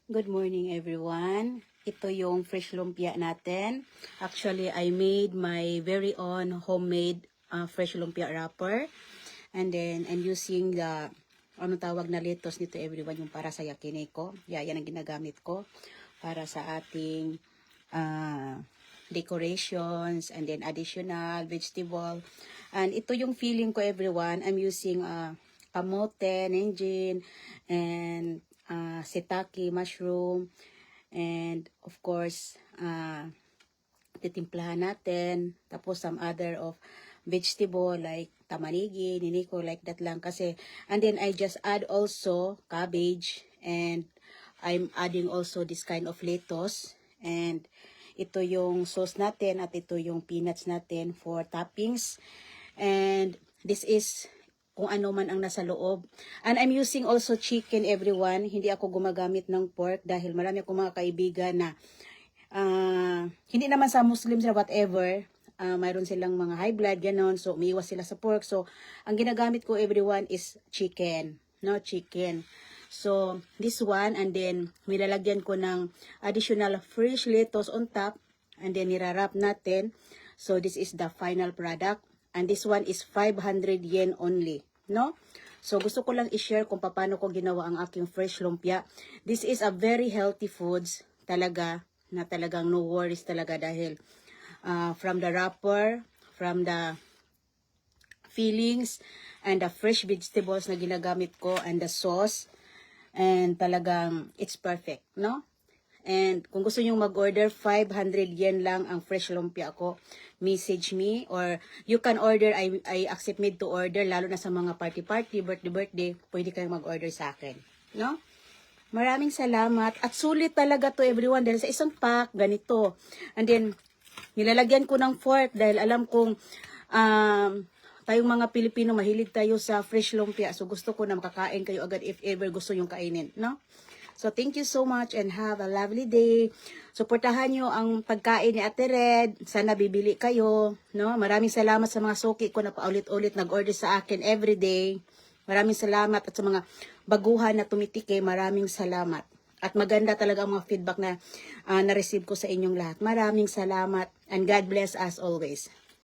Good morning everyone. Ito yung fresh lumpia natin. Actually, I made my very own homemade fresh lumpia wrapper. And then, I'm using the, ano tawag na lettuce nito everyone, yung para sa yakineko. Yeah, yan ang ginagamit ko para sa ating decorations and then additional vegetable. And ito yung feeling ko everyone. I'm using kamote, nenjin, and shiitake, mushroom, and of course, titimplahan natin. Tapos some other of vegetable like tamarigi, niniko, like that lang kasi. And then I just add also cabbage, and I'm adding also this kind of lettuce. And ito yung sauce natin at ito yung peanuts natin for toppings. And this is kung ano man ang nasa loob. And I'm using also chicken everyone. Hindi ako gumagamit ng pork dahil marami akong mga kaibigan na hindi naman sa Muslims na whatever. Mayroon silang mga high blood, ganon. So, umiiwas sila sa pork. So, ang ginagamit ko everyone is chicken. No, chicken. So, this one, and then, nilalagyan ko ng additional fresh lettuce on top, and then, nirarap natin. So, this is the final product. And this one is 500 yen only. No? So, gusto ko lang i-share kung paano ko ginawa ang aking fresh lumpia. This is a very healthy foods talaga, na talagang no worries talaga dahil from the wrapper, from the fillings, and the fresh vegetables na ginagamit ko, and the sauce, and talagang it's perfect, no? And kung gusto nyo mag-order, 500 yen lang ang fresh lumpia ko. Message me, or you can order, I accept made to order, lalo na sa mga party-party, birthday, pwede kayong mag-order sa akin, no? Maraming salamat. At sulit talaga to everyone dahil sa isang pack, ganito. And then, nilalagyan ko ng fork dahil alam kong tayong mga Pilipino, mahilig tayo sa fresh lumpia. So, gusto ko na makakain kayo agad if ever gusto nyong kainin, no? So, thank you so much and have a lovely day. Suportahan nyo ang pagkain ni Ate Red. Sana bibili kayo, no? Maraming salamat sa mga suki ko na paulit-ulit nag-order sa akin every day. Maraming salamat, at sa mga baguhan na tumitike, maraming salamat. At maganda talaga ang mga feedback na na-receive ko sa inyong lahat. Maraming salamat and God bless us always.